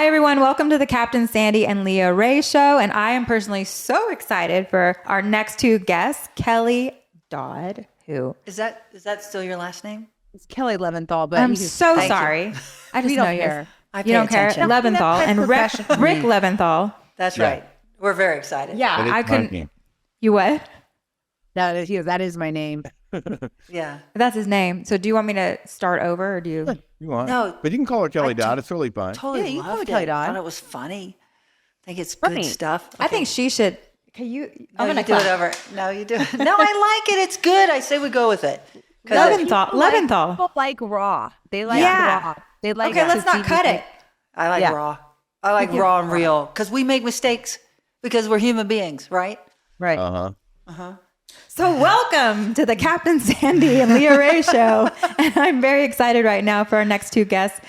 Hi, everyone. Welcome to the Captain Sandy and Leah Rae show. And I am personally so excited for our next two guests, Kelly Dodd, who... Is that still your last name? It's Kelly Leventhal, but I'm so sorry. You. I just we know don't you. care. I You don't care? attention. Leventhal and Rick Leventhal. That's right. We're very excited. Yeah, I couldn't... You what? That is my name. Yeah. That's his name. So do you want me to start over or do you... You want? No. But you can call her Kelly Dodd. It's really fine. Totally Yeah, you can call loved me Kelly it. Dodd. Thought it was funny. I think it's good stuff. I think she should... Can you... No, I'm you going do it over. No, you do it. No, I like it. It's good. I say we go with it. Leventhal. People like raw. They like Yeah. raw. They like Okay, let's not cut it. I like raw. I like raw and real because we make mistakes because we're human beings, right? Right. So welcome to the Captain Sandy and Leah Rae show. And I'm very excited right now for our next two guests,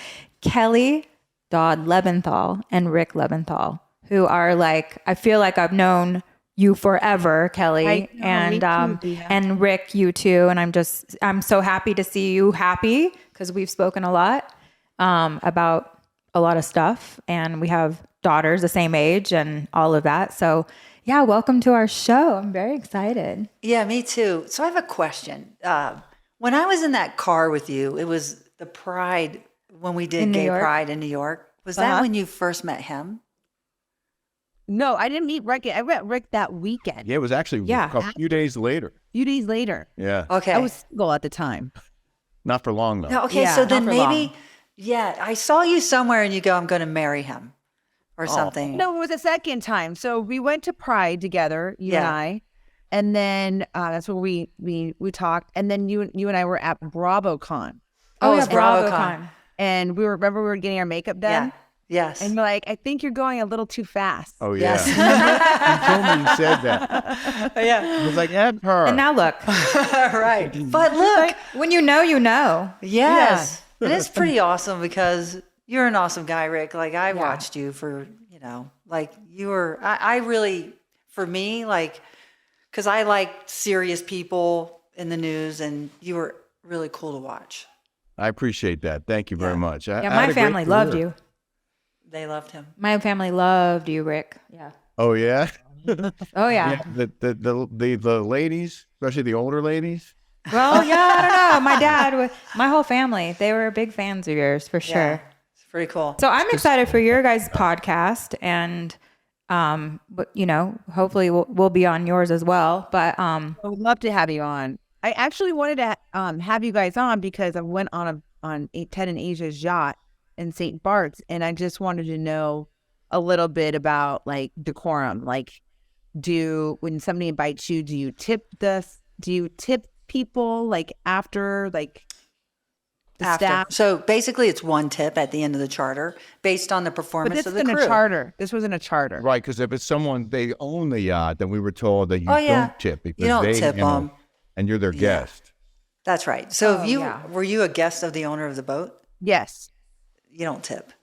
Kelly Dodd Leventhal and Rick Leventhal, who are like, I feel like I've known you forever, Kelly, and Rick, you too. And I'm so happy to see you happy because we've spoken a lot about a lot of stuff and we have daughters the same age and all of that. So yeah, welcome to our show. I'm very excited. Yeah, me too. So I have a question. When I was in that car with you, it was the Pride when we did Gay Pride in New York. Was that when you first met him? No, I didn't meet Rick. I met Rick that weekend. Yeah, it was actually a few days later. A few days later. Yeah. Okay. I was single at the time. Not for long, though. No, okay, Yeah, so then not for maybe, I saw you somewhere and you go, I'm going to marry him or something. No, it was the second time. So we went to Pride together, you and I. And then that's where we talked. And then you and I were at BravoCon. Oh, it's yeah, BravoCon. And remember we were getting our makeup done? Yeah. Yes. And we're like, I think you're going a little too fast. Oh, yeah. Yes. You told me you said that. Yeah. I was like, F her. And now look, Right. But look. when you know, you know. Yes. And it's pretty awesome because you're an awesome guy, Rick. Like I watched you for, like you were, I really, for me, like, because I like serious people in the news and you were really cool to watch. I appreciate that. Thank you very much. Yeah, my family loved you. They loved him. My family loved you, Rick. Yeah. Oh, yeah? Oh, yeah. The ladies, especially the older ladies. Well, yeah, I don't know. My dad, my whole family, they were big fans of yours for sure. Yeah, it's pretty cool. So I'm excited for your guys' podcast and, but hopefully we'll be on yours as well. But I would love to have you on. I actually wanted to have you guys on because I went on Ted and Asia's yacht in St. Bart's, and I just wanted to know a little bit about like decorum. Like, when somebody invites you, do you tip people like after like the staff? So basically, it's one tip at the end of the charter based on the performance of the crew. But this wasn't a charter. This wasn't a charter, Right, because if it's someone, they own the yacht, then we were told that you don't tip because You don't they, tip them. and you're their guest. That's right. So were you a guest of the owner of the boat? Yes. You don't tip.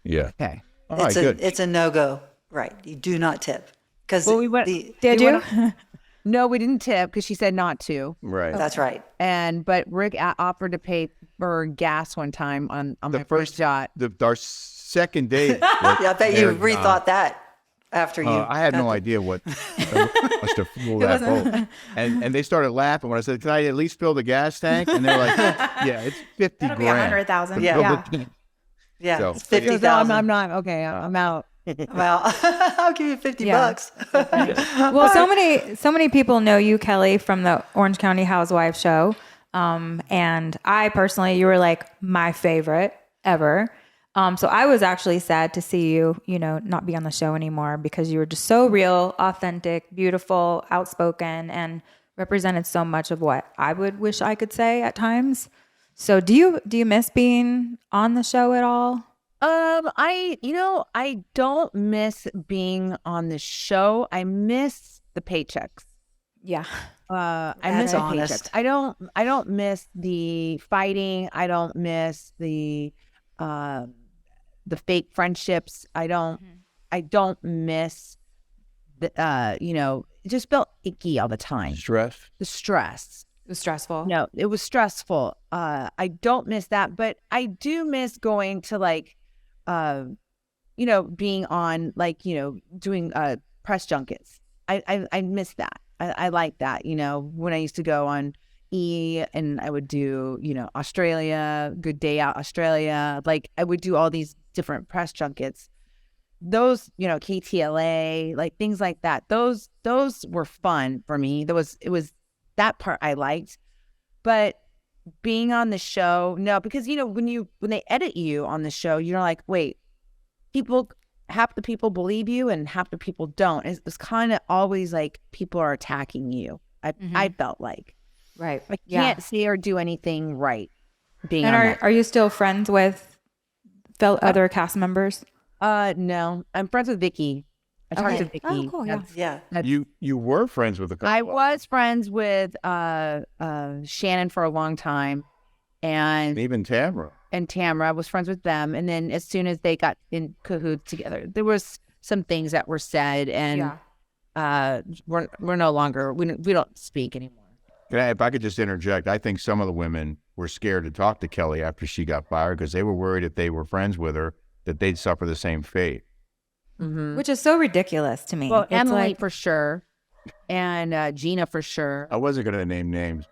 Yeah. Okay. All right, good. It's a no-go. Right. You do not tip. Because Well, we went. did you? No, we didn't tip because she said not to. Right. That's right. But Rick offered to pay for gas one time on my first yacht. Our second date. I bet you rethought that after you. I had no idea what must have fooled that boat. And they started laughing when I said, "Can I at least fill the gas tank?" And they're like, "Yeah, it's 50 That'll be grand." 100,000. Yeah. Yeah. Yeah, So- it's He goes, 50,000. "No, I'm not. Okay, I'm out." Well, I'll give you 50 bucks. Well, so many people know you, Kelly, from the Orange County Housewives show. And I personally, you were like my favorite ever. So I was actually sad to see you, not be on the show anymore because you were just so real, authentic, beautiful, outspoken, and represented so much of what I would wish I could say at times. So do you miss being on the show at all? I don't miss being on the show. I miss the paychecks. Yeah. I miss That's the honest. paychecks. I don't miss the fighting. I don't miss the fake friendships. I don't miss the it just felt icky all the time. Stress. The stress. It was stressful. No, it was stressful. I don't miss that, but I do miss going to like being on doing press junkets. I miss that. I like that. When I used to go on E and I would do, Australia, Good Day Out Australia. Like I would do all these different press junkets. Those, KTLA, like things like that. Those were fun for me. It was that part I liked. But being on the show, no, because when they edit you on the show, you're like, wait, half the people believe you and half the people don't. It's kind of always like people are attacking you. I felt like. Right. I can't say or do anything right. Are you still friends with other cast members? No, I'm friends with Vicky. I talked to Vicky. Oh, cool. Yeah. You were friends with a couple. I was friends with Shannon for a long time, and even Tamara. And Tamara was friends with them. And then as soon as they got in cahoots together, there was some things that were said, and we're no longer we don't speak anymore. If I could just interject, I think some of the women were scared to talk to Kelly after she got fired because they were worried if they were friends with her that they'd suffer the same fate. Mm-hmm. Which is so ridiculous to me. Well, Emily for sure, and Gina for sure. I wasn't going to name names.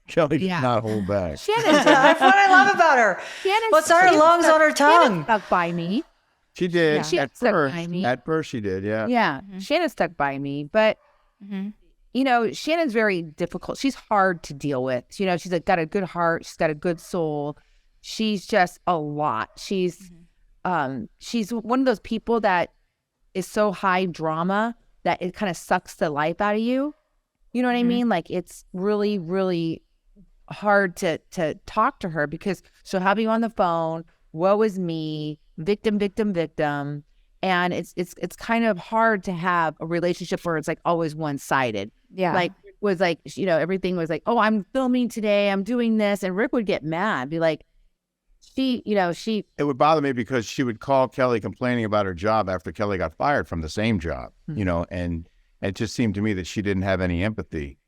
Kelly did not hold back. Shannon did. That's what I love about her. What's on her lungs, on her tongue? Shannon stuck by me. She did. She At first she did, yeah. Yeah, Shannon stuck by me. But, Shannon's very difficult. She's hard to deal with. She's got a good heart. She's got a good soul. She's just a lot. She's one of those people that is so high drama that it kind of sucks the life out of you. You know what I mean? Like it's really, really hard to talk to her because she'll have you on the phone. Woe is me, victim. And it's kind of hard to have a relationship where it's like always one-sided. Yeah. Like it was like, everything was like, oh, I'm filming today. I'm doing this. And Rick would get mad, be like, it would bother me because she would call Kelly complaining about her job after Kelly got fired from the same job, and it just seemed to me that she didn't have any empathy.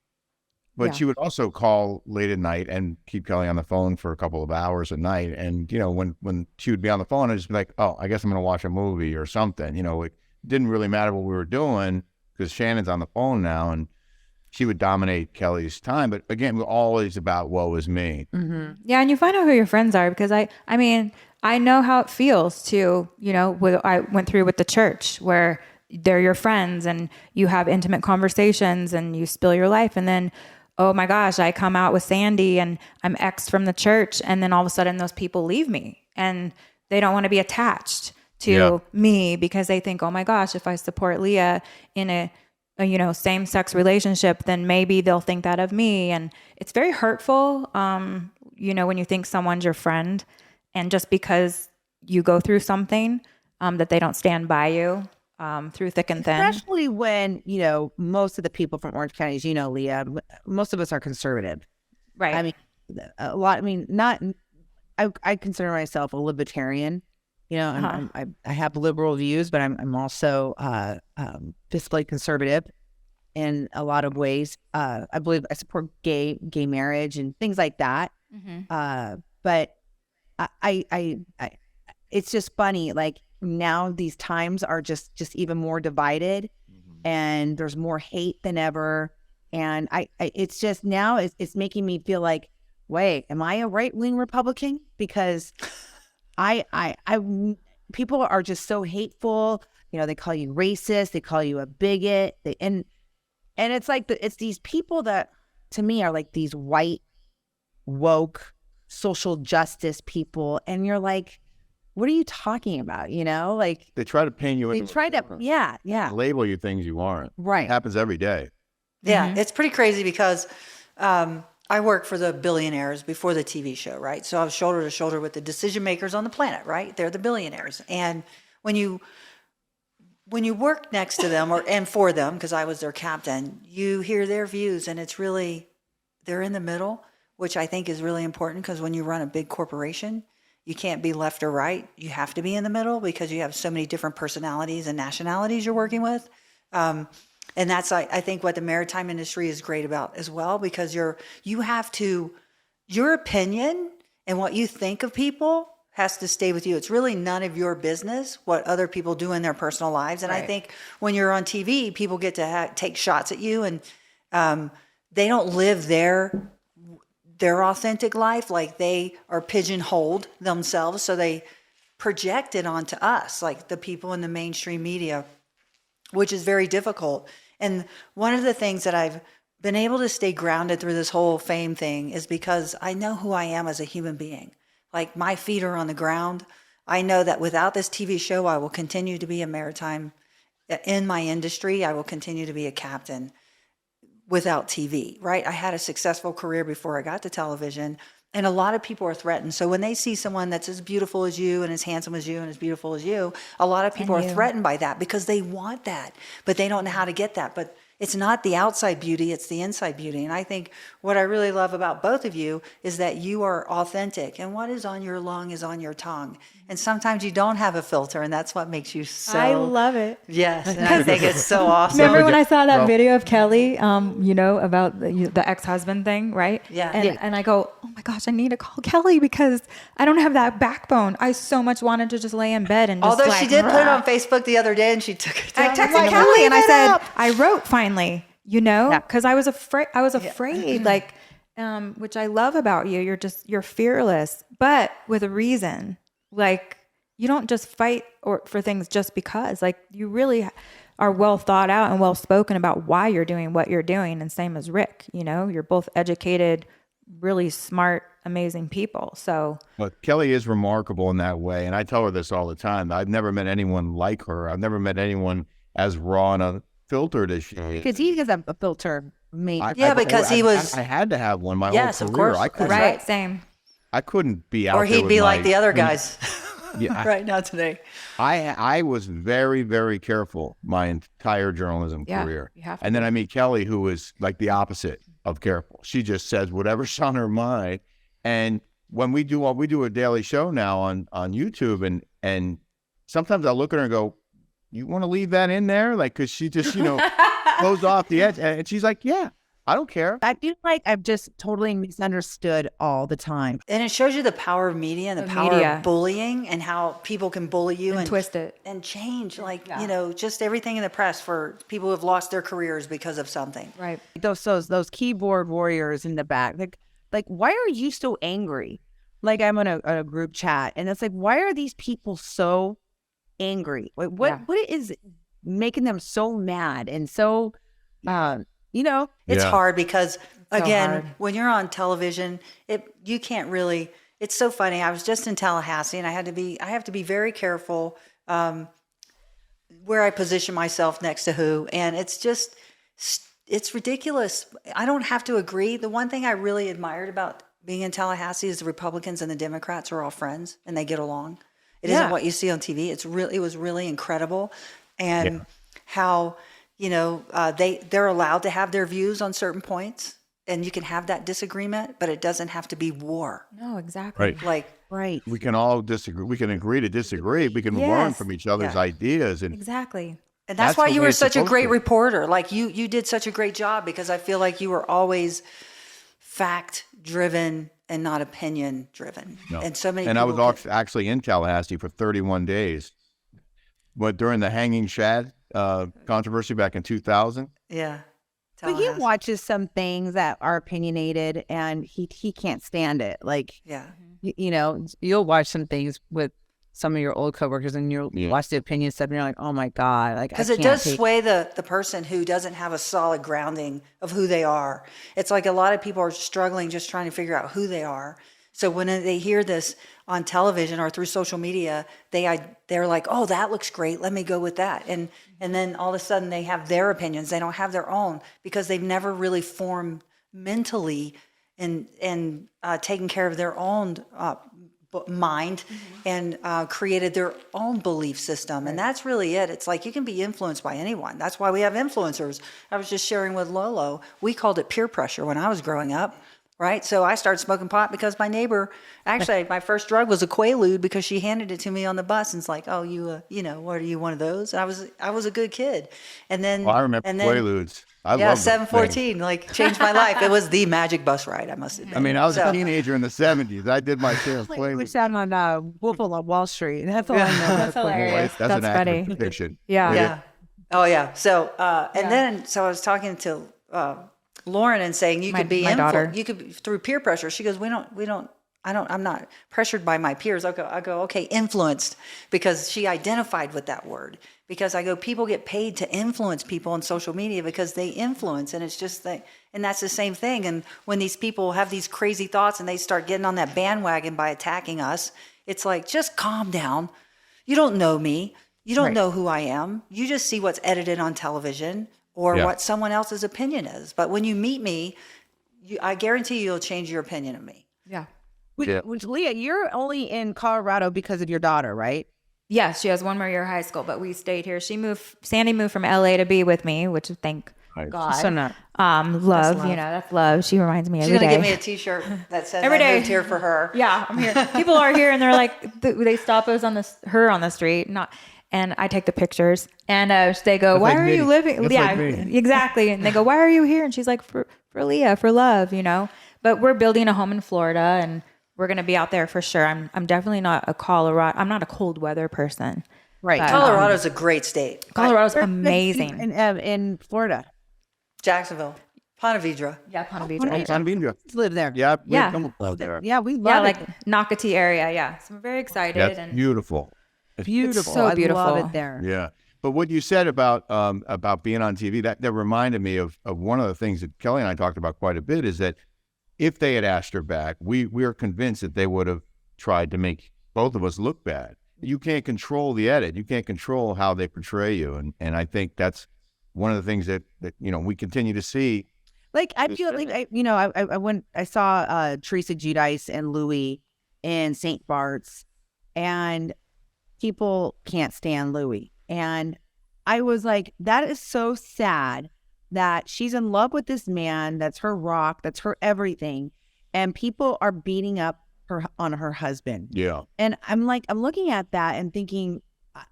But she would also call late at night and keep Kelly on the phone for a couple of hours at night. And, when she would be on the phone, I'd just be like, oh, I guess I'm going to watch a movie or something. It didn't really matter what we were doing because Shannon's on the phone now and she would dominate Kelly's time. But again, we're always about woe is me. Mm-hmm. Yeah. And you find out who your friends are because I know how it feels to, I went through with the church where they're your friends and you have intimate conversations and you spill your life. And then, oh my gosh, I come out with Sandy and I'm X'd from the church. And then all of a sudden those people leave me and they don't want to be attached to me because they think, oh my gosh, if I support Leah in a same-sex relationship, then maybe they'll think that of me. And it's very hurtful, when you think someone's your friend and just because you go through something, that they don't stand by you. Through thick and thin. Especially when, most of the people from Orange County, as you know, Leah, most of us are conservative. Right. I consider myself a libertarian. I have liberal views, but I'm also fiscally conservative in a lot of ways. I believe I support gay marriage and things like that. Mm-hmm. But I it's just funny, like, now these times are just even more divided and there's more hate than ever. And it's just now it's making me feel like, wait, am I a right-wing Republican? Because people are just so hateful. They call you racist. They call you a bigot. And it's like, it's these people that to me are like these white, woke, social justice people. And you're like, what are you talking about? Like they try to paint you. They try to, label you things you aren't. Right. It happens every day. Yeah, it's pretty crazy because I worked for the billionaires before the TV show, right? So I was shoulder to shoulder with the decision makers on the planet, right? They're the billionaires, and when you work next to them and for them, because I was their captain, you hear their views, and it's really they're in the middle, which I think is really important because when you run a big corporation, you can't be left or right. You have to be in the middle because you have so many different personalities and nationalities you're working with. And that's, I think, what the maritime industry is great about as well, because your opinion and what you think of people has to stay with you. It's really none of your business what other people do in their personal lives. And I think when you're on TV, people get to take shots at you, and they don't live their authentic life. Like, they are pigeonholed themselves, so they project it onto us, like the people in the mainstream media, which is very difficult. And one of the things that I've been able to stay grounded through this whole fame thing is because I know who I am as a human being. Like, my feet are on the ground. I know that without this TV show, I will continue to be a maritime in my industry. I will continue to be a captain without TV, right? I had a successful career before I got to television, and a lot of people are threatened. So when they see someone that's as beautiful as you and as handsome as you and as beautiful as you, a lot of people are threatened by that because they want that, but they don't know how to get that. But it's not the outside beauty, it's the inside beauty. And I think what I really love about both of you is that you are authentic, and what is on your lung is on your tongue. And sometimes you don't have a filter, and that's what makes you so... I love it. Yes, and I think it's so awesome. Remember when I saw that video of Kelly, about the ex-husband thing, right? Yeah. And I go, oh my gosh, I need to call Kelly because I don't have that backbone. I so much wanted to just lay in bed and just Although she did put it on Facebook the other day, and she took it down. I texted Kelly and I said, I wrote finally, because I was afraid, like, which I love about you. You're fearless, but with a reason. Like, you don't just fight for things just because. Like, you really are well thought out and well spoken about why you're doing what you're doing. And same as Rick, you're both educated, really smart, amazing people. So, but Kelly is remarkable in that way, and I tell her this all the time. I've never met anyone like her. I've never met anyone as raw and unfiltered as she is. Because he has a filter made. Because he was... I had to have one my Yes, whole of career. course. I couldn't, right, same. I couldn't be out Or there he'd with be like my- the other guys Yeah, right now today. I was very, very careful my entire journalism career. You have to and then I meet Kelly, who is like the opposite of careful. She just says whatever's on her mind. And when we do a daily show now on YouTube, and sometimes I look at her and go, you want to leave that in there? Like, because she just, goes off the edge. And she's like, yeah, I don't care. I feel like I've just totally misunderstood all the time. And it shows you the power of media and the power of bullying, and how people can bully you and twist it and change, just everything in the press for people who have lost their careers because of something. Right. Those keyboard warriors in the back, like why are you so angry? Like, I'm on a group chat, and it's like, why are these people so angry? Like, what is making them so mad and so It's hard because, again, when you're on television, you can't really... It's so funny. I was just in Tallahassee, and I have to be very careful where I position myself next to who. And it's ridiculous. I don't have to agree. The one thing I really admired about being in Tallahassee is the Republicans and the Democrats are all friends, and they get along. It isn't what you see on TV. It was really incredible. And how... they're allowed to have their views on certain points, and you can have that disagreement, but it doesn't have to be war. No, exactly. Right. Right. We can all disagree. We can agree to disagree. We can learn from each other's ideas. And exactly. And that's why you were such a great reporter. Like, you did such a great job, because I feel like you were always fact-driven and not opinion-driven. No. And so many And I was actually in Tallahassee for 31 days. But during the hanging shad controversy back in 2000. Yeah. But he watches some things that are opinionated, and he can't stand it. Like, you'll watch some things with some of your old coworkers, and you'll watch the opinion stuff, and you're like, oh my God. Like, because it does sway the person who doesn't have a solid grounding of who they are. It's like a lot of people are struggling just trying to figure out who they are. So when they hear this on television or through social media, they're like, oh, that looks great. Let me go with that. And then all of a sudden they have their opinions. They don't have their own, because they've never really formed mentally and taken care of their own mind and created their own belief system. And that's really it. It's like, you can be influenced by anyone. That's why we have influencers. I was just sharing with Lolo. We called it peer pressure when I was growing up. right? So I started smoking pot because my neighbor, actually, my first drug was a Quaalude because she handed it to me on the bus and it's like, oh, what are you, one of those? And I was a good kid. And then, Well, I remember Quaaludes. I yeah, love 714, like changed my life. It was the magic bus ride, I must admit. I mean, I was a teenager in the 70s. I did my share of We Quaaludes. sat on Wolf of Wall Street. That's all I know. That's hilarious. That's an funny. accurate prediction. Yeah. Yeah. Oh yeah. So then I was talking to Lauren and saying you could be my daughter. you could through peer pressure. She goes, I'm not pressured by my peers. I go, okay, influenced, because she identified with that word. Because I go, people get paid to influence people on social media because they influence, and it's just and that's the same thing. And when these people have these crazy thoughts and they start getting on that bandwagon by attacking us, it's like, just calm down. You don't know me. You don't know who I am. You just see what's edited on television or what someone else's opinion is. But when you meet me, I guarantee you'll change your opinion of me. Yeah. Which, Leah, you're only in Colorado because of your daughter, right? Yes, she has one more year of high school, but we stayed here. Sandy moved from LA to be with me, which thank God. So not. Love, that's love. She reminds me She's every going day. to give me a T-shirt that says Every I day. moved here for her. Yeah, I'm here. People are here and they're like, they stop us on her on the street, and I take the pictures, and they go, That's "Why like are me. you living?" That's Yeah, like me. exactly. And they go, "Why are you here?" And she's like, "For Leah, for love, But we're building a home in Florida, and we're gonna be out there for sure. I'm definitely not a Colorado. I'm not a cold weather person. Right. But, Colorado's a great state. Colorado's amazing. In Florida. Jacksonville, Ponte Vedra. Yeah, Ponte Vedra. San Benito. Live there. Yeah, Yeah. we've come there. Yeah, we Yeah, love like it. Nocatee area. Yeah, so I'm very excited. That's and beautiful. Beautiful. so I beautiful. love it there. Yeah. But what you said about being on TV, that reminded me of one of the things that Kelly and I talked about quite a bit, is that if they had asked her back, we are convinced that they would have tried to make both of us look bad. You can't control the edit. You can't control how they portray you. And I think that's one of the things that we continue to see. Like, I feel like, I saw Teresa Giudice and Louis in St. Bart's, and people can't stand Louis. And I was like, that is so sad that she's in love with this man. That's her rock. That's her everything. And people are beating up on her husband. Yeah. And I'm looking at that and thinking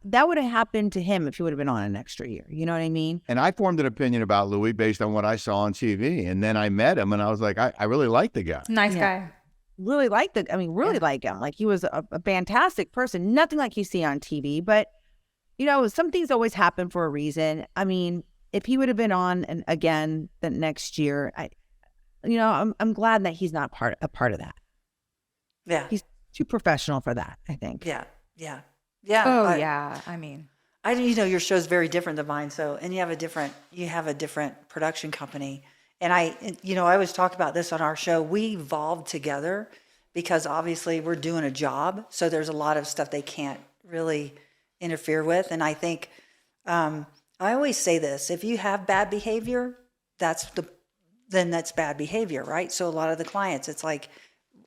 that would have happened to him if he would have been on an extra year. You know what I mean? And I formed an opinion about Louis based on what I saw on TV. And then I met him and I was like, I really like the guy. nice Yeah. guy. Really like like him. Like, he was a fantastic person. Nothing like you see on TV. But, some things always happen for a reason. I mean, if he would have been on again the next year, I'm glad that he's not a part of that. Yeah. He's too professional for that, I think. Yeah. Yeah. Oh yeah. I mean, your show's very different than mine. So, and you have a different production company. And I always talk about this on our show. We evolved together because obviously we're doing a job. So there's a lot of stuff they can't really interfere with. And I think, I always say this, if you have bad behavior, then that's bad behavior, right? So a lot of the clients, it's like,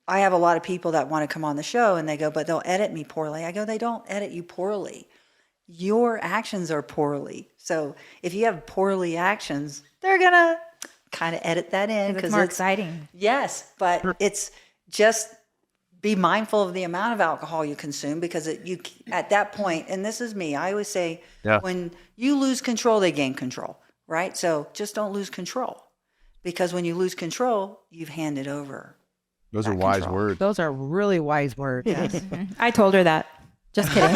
I have a lot of people that want to come on the show and they go, but they'll edit me poorly. I go, they don't edit you poorly. Your actions are poorly. So if you have poorly actions, they're going to kind of edit that in. it's more exciting. Yes, but it's just be mindful of the amount of alcohol you consume, because at that point, and this is me, I always say, when you lose control, they gain control, right? So just don't lose control, because when you lose control, you've handed over. Those are wise words. Those are really wise words. Yes. I told her that. Just kidding.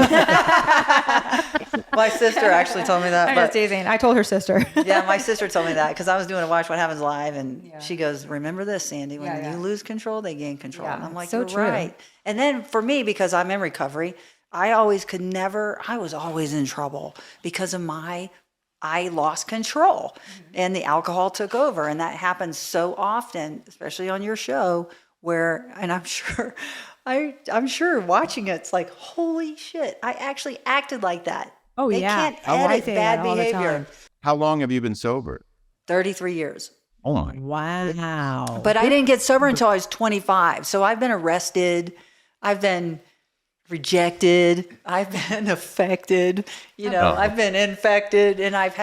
My sister actually told me that. I'm but- just teasing. I told her sister. Yeah, my sister told me that because I was doing a Watch What Happens Live, and she goes, "Remember this, Sandy? When you lose control, they gain control." Yeah, and I'm like, so "You're true. right." And then for me, because I'm in recovery, I was always in trouble because of I lost control, and the alcohol took over, and that happens so often, especially on your show, and I'm sure. I'm sure watching it's like, holy shit, I actually acted like that. Oh, they yeah. can't Oh, I edit say bad that all the behavior. time. How long have you been sober? 33 years. Oh my. Wow. But I didn't get sober until I was 25. So I've been arrested. I've been rejected. I've been affected. I've been infected, and I've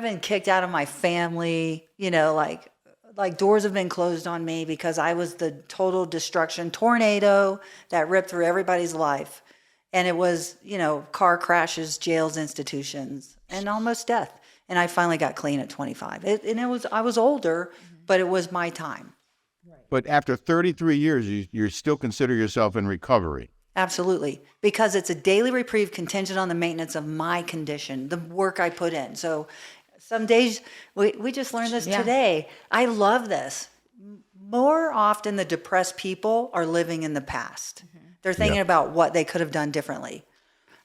been kicked out of my family. Like like doors have been closed on me because I was the total destruction tornado that ripped through everybody's life. And it was, car crashes, jails, institutions, and almost death. And I finally got clean at 25. I was older, but it was my time. But after 33 years, you still consider yourself in recovery. Absolutely. Because it's a daily reprieve contingent on the maintenance of my condition, the work I put in. So some days, we just learned this today. I love this. More often, the depressed people are living in the past. They're thinking about what they could have done differently.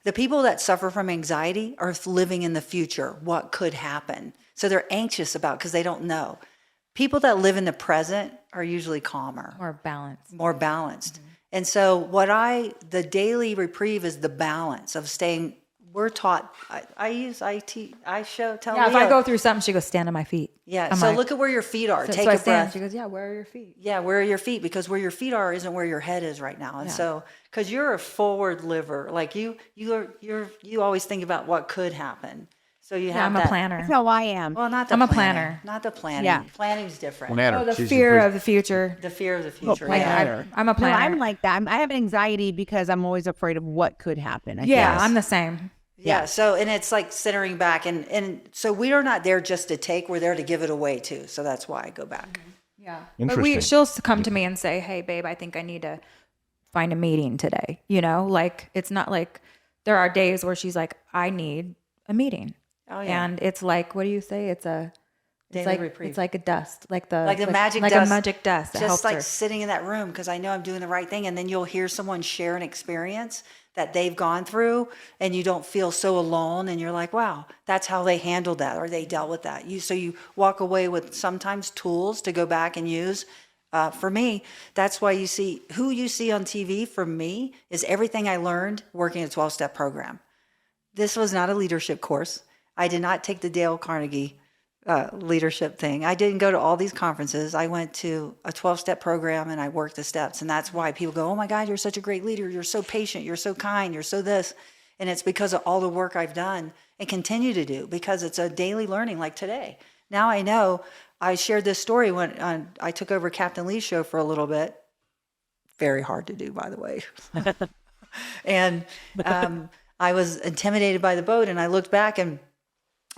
The people that suffer from anxiety are living in the future, what could happen. So they're anxious about because they don't know. People that live in the present are usually calmer. More balanced. And so the daily reprieve is the balance of staying. We're taught, tell Yeah, if Leah, I go through something, she goes, stand on my feet. Yeah, I'm so like, look at where your feet are. Take I a stand. breath. She goes, yeah, where are your feet? Yeah, where are your feet? Because where your feet are isn't where your head is right now. And so, because you're a forward liver, like you always think about what could happen. So you have I'm a planner. That's how I am. Well, not the I'm a planning. planner. Not the planning. Yeah. Planning's different. Planner. Oh, the She's fear of the future. The fear of the future. Like, yeah. I'm a No, planner. I'm like that. I have anxiety because I'm always afraid of what could happen. I yeah, guess. I'm the same. Yeah. So, and it's like centering back. And so we are not there just to take, we're there to give it away too. So that's why I go back. Yeah. Interesting. But she'll come to me and say, hey, babe, I think I need to find a meeting today. Like, it's not like there are days where she's like, I need a meeting. Oh, yeah. And it's like, what do you say? It's Daily like reprieve. It's like a dust, like the magic like dust. a magic dust. That Just helps like her. sitting in that room because I know I'm doing the right thing. And then you'll hear someone share an experience that they've gone through and you don't feel so alone. And you're like, wow, that's how they handled that or they dealt with that. So you walk away with sometimes tools to go back and use. For me, that's why who you see on TV from me is everything I learned working a 12-step program. This was not a leadership course. I did not take the Dale Carnegie leadership thing. I didn't go to all these conferences. I went to a 12-step program and I worked the steps. And that's why people go, oh my God, you're such a great leader. You're so patient. You're so kind. You're so this. And it's because of all the work I've done and continue to do because it's a daily learning like today. Now I know. I shared this story when I took over Captain Lee's show for a little bit. Very hard to do, by the way. And I was intimidated by the boat and I looked back and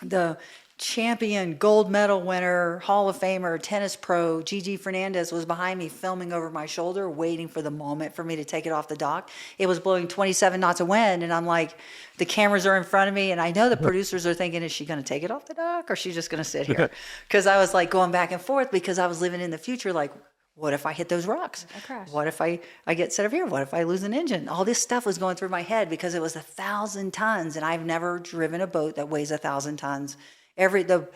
the champion, gold medal winner, Hall of Famer, tennis pro, Gigi Fernandez was behind me filming over my shoulder, waiting for the moment for me to take it off the dock. It was blowing 27 knots of wind. And I'm like, the cameras are in front of me. And I know the producers are thinking, is she going to take it off the dock or is she just going to sit here? Because I was like going back and forth because I was living in the future. Like, what if I hit those rocks? I crash. What if I get set up here? What if I lose an engine? All this stuff was going through my head because it was 1,000 tons. And I've never driven a boat that weighs 1,000 tons. The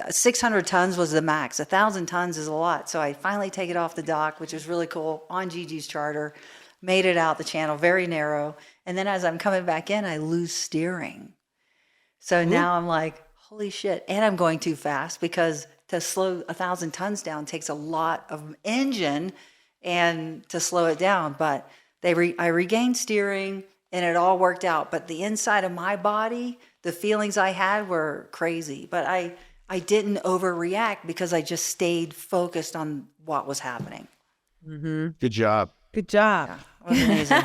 600 tons was the max. 1,000 tons is a lot. So I finally take it off the dock, which was really cool, on Gigi's charter, made it out the channel, very narrow. And then as I'm coming back in, I lose steering. So now I'm like, holy shit. And I'm going too fast because to slow 1,000 tons down takes a lot of engine and to slow it down. But I regained steering and it all worked out. But the inside of my body, the feelings I had were crazy, but I didn't overreact because I just stayed focused on what was happening. Mm-hmm. Good job. Good job. It was amazing.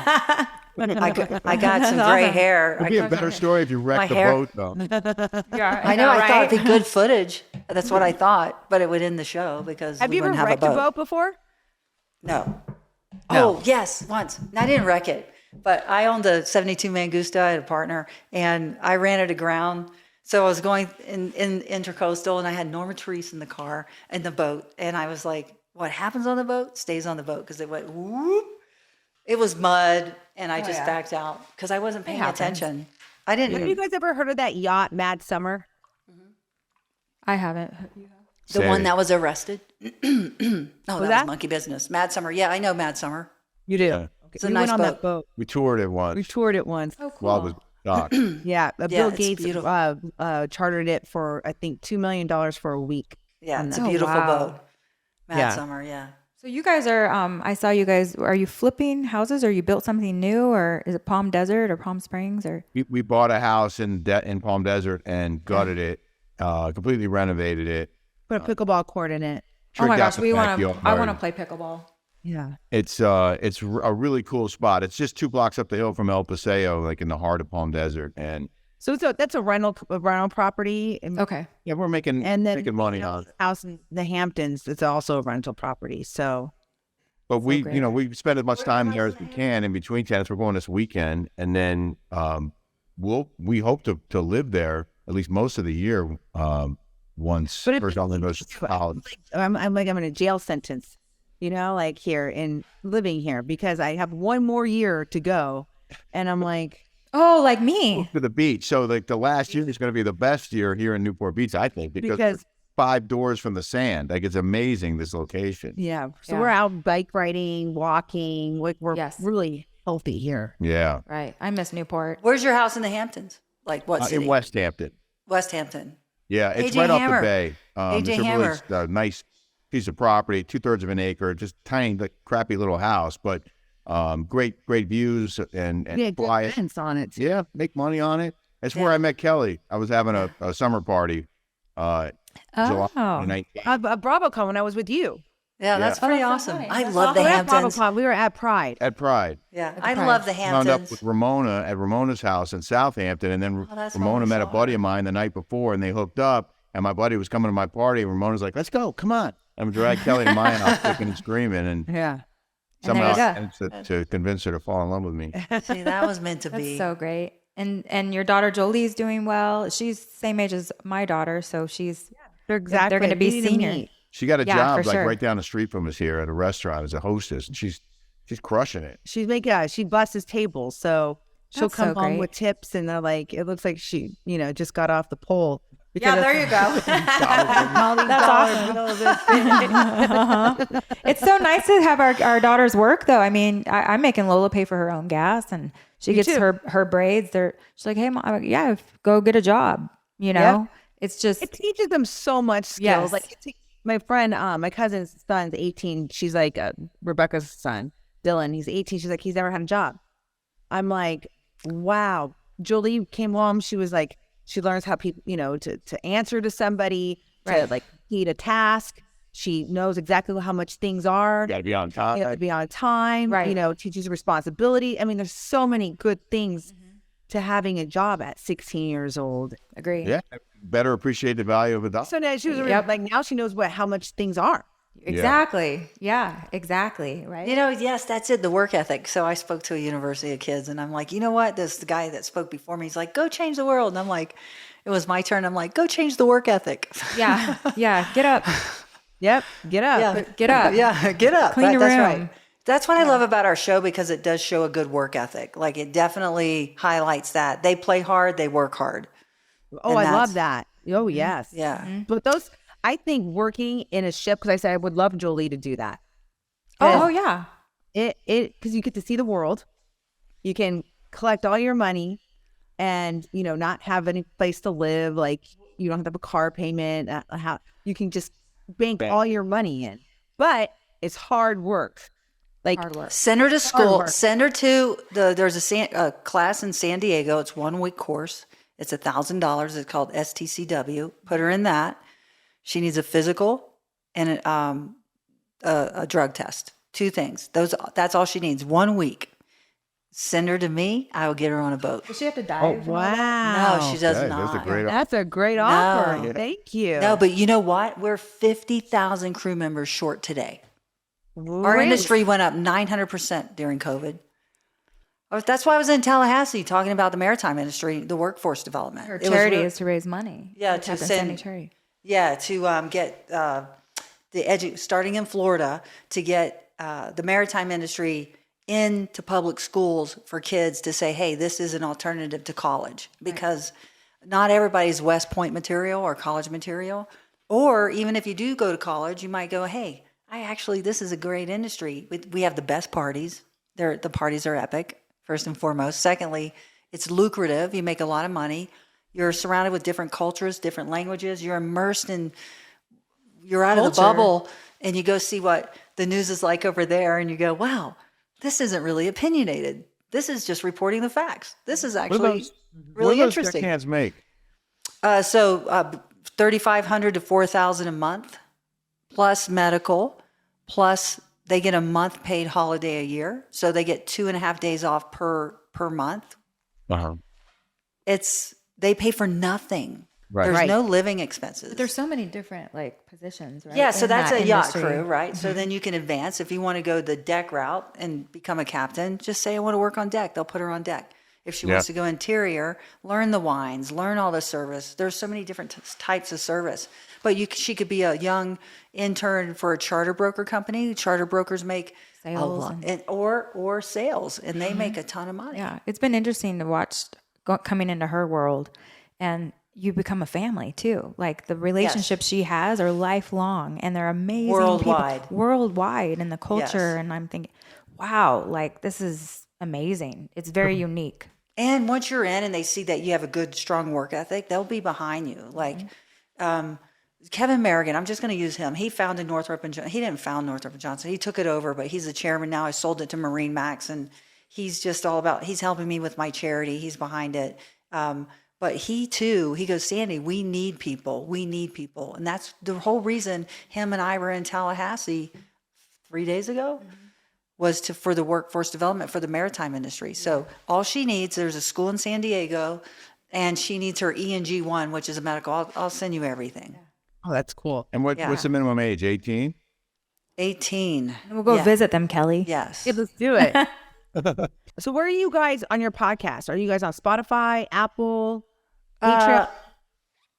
I got some gray hair. It'd be a better story if you wrecked the boat, though. Yeah, I know. I thought right? it'd be good footage. That's what I thought, but it would end the show because Have we you ever wouldn't have wrecked a boat before? No. No. Oh, yes, once. And I didn't wreck it, but I owned a 72 Mangusta. I had a partner, and I ran it aground. So I was going in intercoastal, and I had Norma Therese in the car in the boat, and I was like, "What happens on the boat stays on the boat," because it went whoop. It was mud, and I just backed out because I wasn't paying attention. I didn't. Have you guys ever heard of that yacht, Mad Summer? I haven't. The one that was arrested? No, that that? was monkey business. Mad Summer. Yeah, I know Mad Summer. You do. Yeah. Okay. It's a We nice went on that boat. boat. We toured it once We toured it once. Oh, cool. while it was docked. Yeah, Bill it's Gates beautiful. chartered it for I think $2 million for a week. Yeah, it's a Oh, beautiful wow. boat. Mad Yeah. Summer, yeah. So you guys are, I saw you guys, are you flipping houses or you built something new or is it Palm Desert or Palm Springs or? We bought a house in Palm Desert and gutted it, completely renovated it. Put a pickleball court in it. Oh my tricked out gosh, the backyard. I want to play pickleball. Yeah. It's a really cool spot. It's just 2 blocks up the hill from El Paseo, like in the heart of Palm Desert. And So that's a rental property. Okay. yeah, we're making money on it. House in the Hamptons, it's also a rental property. So But we, great. you know, we spend as much time there as we can in between tenants. We're going this weekend, and then we hope to live there at least most of the year. Once But if- first all goes to college. I'm in a jail sentence, like here in living here because I have one more year to go. And I'm like, Oh, like me. To the beach. So like the last year is going to be the best year here in Newport Beach, I think, because we're 5 doors from the sand. Like it's amazing, this location. yeah. So Yeah. we're out bike riding, walking. Like we're Yes. really healthy here. Yeah. Right. I miss Newport. Where's your house in the Hamptons? Like what city? In West Hampton. West Hampton. Yeah, it's AJ right Hammer. off the bay. AJ it's a Hammer. really nice piece of property, 2/3 of an acre, just tiny, like, crappy little house, but great views and Yeah, good quiet. fence on it. Yeah, make money on it. That's where I met Kelly. I was having a summer party, July Oh. 19th. BravoCon when I was with you. Yeah, that's Oh, pretty that's so awesome. nice. I That's love the We were at Hamptons. BravoCon. We were at Pride. At Pride. Yeah, the I Pride. love the Wound up Hamptons. with Ramona at Ramona's house in Southampton, and then that's Ramona where we met a saw buddy her. of mine the night before, and they hooked up. And my buddy was coming to my party, and Ramona's like, "Let's go, come on!" And dragged Kelly to mine, I was kicking and screaming, and Yeah. And there you somehow go. managed to convince her to fall in love with me. See, that was meant to That's be. so great. And your daughter Jolie's doing well. She's same age as my daughter, so They're they're going to be senior. She got a Yeah, job for like sure. right down the street from us here at a restaurant as a hostess, and she's crushing it. She busts tables, so she'll That's come so home great. with tips, and they're like, it looks like she, just got off the pole. Yeah, there you go. That's awesome. It's so nice to have our daughters work, though. I mean, I'm making Lola pay for her own gas, and she gets too. her braids. She's like, "Hey, Mom, I'm like, yeah, go get a job." It's just It teaches them so much skills. Yes. Like my friend, my cousin's son's 18. She's like Rebecca's son, Dylan. He's 18. She's like, he's never had a job. I'm like, wow. Jolie came home. She was like, she learns how people, to answer to somebody, to like complete a task. She knows exactly how much things are. Got to be on top. You have to be on time. Right. Teaches responsibility. I mean, there's so many good things to having a job at 16 years old. agree. Yeah, better appreciate the value of a dollar. So now she was Yep. like, now she knows how much things are. Exactly. Yeah, exactly. Right. Yes, that's it, the work ethic. So I spoke to a university of kids, and I'm like, you know what? The guy that spoke before me, he's like, go change the world. And I'm like, it was my turn. I'm like, go change the work ethic. Yeah. Get up. Yep. Get up. Yeah. Get up. Yeah, get up. Clean your That's room. right. That's what I love about our show, because it does show a good work ethic. Like, it definitely highlights that. They play hard, they work hard. Oh, And I that's- love that. Oh, yes. Yeah. But I think working in a ship, because I said I would love Jolie to do that. Oh yeah. Because you get to see the world. You can collect all your money and, not have any place to live. Like, you don't have to have a car payment. You can just bank all your money in. But it's hard work. Like, Hard work. Send her to school. work. Send her to there's a class in San Diego. It's 1 week course. It's $1,000. It's called STCW. Put her in that. She needs a physical and a drug test. 2 things. That's all she needs. 1 week. Send her to me. I will get her on a boat. Does she have to dive? wow. No, she does Okay, not. that's a great. That's a great offer. No. Thank you. No, but you know what? We're 50,000 crew members short today. Our Great. industry went up 900% during COVID. That's why I was in Tallahassee talking about the maritime industry, the workforce development. Her It was charity real- is to raise money. Yeah, Like to Captain send- Sandy charity. Yeah, to get starting in Florida, to get the maritime industry into public schools for kids to say, hey, this is an alternative to college, because not everybody's West Point material or college material. Or even if you do go to college, you might go, hey, this is a great industry. We have the best parties. The parties are epic, first and foremost. Secondly, it's lucrative. You make a lot of money. You're surrounded with different cultures, different languages. You're immersed in, you're out of the Culture. bubble, and you go see what the news is like over there, and you go, wow, this is't really opinionated. This is just reporting the facts. This is actually really what do those interesting. deckhands make? So $3,500 to $4,000 a month plus medical, plus they get a month paid holiday a year. So they get 2.5 days off per month. Uh-huh. They pay for nothing. Right. There's Right. no living expenses. But there's so many different like positions, right? Yeah, so in that's that a yacht industry. crew, right? So then you can advance. If you want to go the deck route and become a captain, just say, I want to work on deck. They'll put her on deck. If she wants to go interior, learn the wines, learn all the service. There's so many different types of service. But she could be a young intern for a charter broker company. Charter brokers make Sales a lot, or sales, and they make a ton of money. Yeah, it's been interesting to watch coming into her world, and you become a family too. Like the relationships she has are lifelong, and they're amazing Worldwide. worldwide, and the culture. Yes. And I'm thinking, wow, like this is amazing. It's very unique. And once you're in and they see that you have a good, strong work ethic, they'll be behind you. Like Kevin Merrigan, I'm just going to use him. He founded Northrop and Johnson. He didn't found Northrop and Johnson. He took it over, but he's the chairman now. I sold it to Marine Max, and he's just all about, he's helping me with my charity. He's behind it. But he too, he goes, Sandy, we need people. We need people. And that's the whole reason him and I were in Tallahassee 3 days ago. Was for the workforce development for the maritime industry. So all she needs, there's a school in San Diego, and she needs her ENG1, which is a medical. I'll send you everything. Oh, that's cool. And what's the minimum age? 18? 18. And we'll go visit them, Kelly. Yes. Yeah, let's do it. So where are you guys on your podcast? Are you guys on Spotify, Apple, Patreon?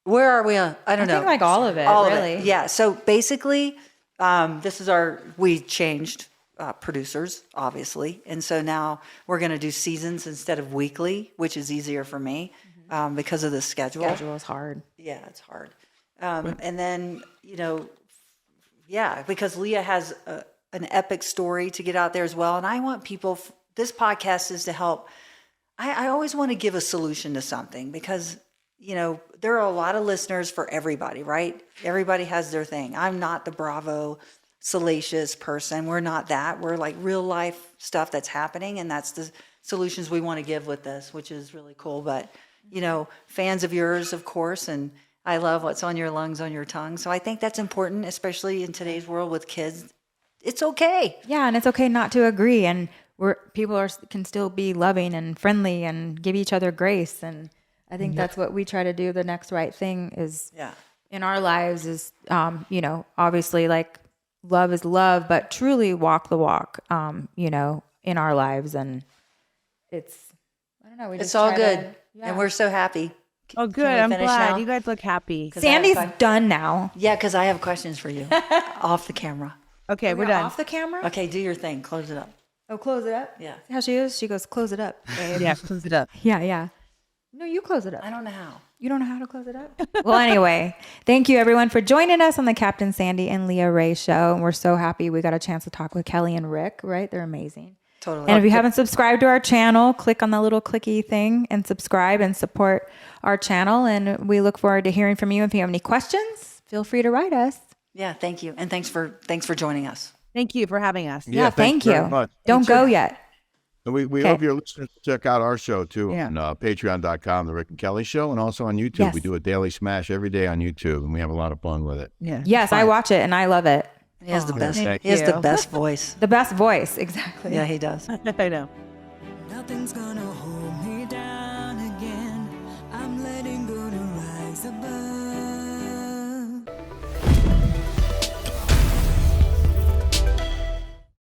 Where are we on? I don't know. I think like all of it, All really. of it. Yeah. So basically, we changed producers, obviously. And so now we're going to do seasons instead of weekly, which is easier for me because of the schedule. Schedule is hard. Yeah, it's hard. And then, because Leah has an epic story to get out there as well. And I want people, this podcast is to help. I always want to give a solution to something because, there are a lot of listeners for everybody, right? Everybody has their thing. I'm not the Bravo salacious person. We're not that. We're like real life stuff that's happening. And that's the solutions we want to give with this, which is really cool. But, fans of yours, of course, and I love what's on your lungs, on your tongue. So I think that's important, especially in today's world with kids. It's okay. Yeah, and it's okay not to agree, and people can still be loving and friendly and give each other grace. And I think that's what we try to do. The next right thing is in our lives is, obviously like love is love, but truly walk the walk, in our lives. And it's, I don't know. It's all good. And we're so happy. Oh, good. Can we I'm finish glad. now? You guys look happy. Sandy's done now. Yeah, because I have questions for you off the camera. Okay, we're done. Off the camera? Okay, do your thing. Close it up. Oh, close it up? Yeah. See how she is? She goes, close it up, babe. Yeah, close it up. Yeah. No, you close it up. I don't know how. You don't know how to close it up? Well, anyway, thank you everyone for joining us on the Captain Sandy and Leah Rae show. And we're so happy we got a chance to talk with Kelly and Rick, right? They're amazing. Totally. And if you haven't subscribed to our channel, click on the little clicky thing and subscribe and support our channel. And we look forward to hearing from you. If you have any questions, feel free to write us. Yeah, thank you. And thanks for joining us. Thank you for having us. Yeah, thank you. very much. Don't go yet. And we hope your listeners check out our show too on patreon.com, The Rick and Kelly Show, and also on YouTube. Yes. We do a daily smash every day on YouTube, and we have a lot of fun with it. Yeah. Yes, I watch it and I love it. He has the best. thank He has the you. best voice. The best voice, exactly. Yeah, he does. I know. Nothing's gonna hold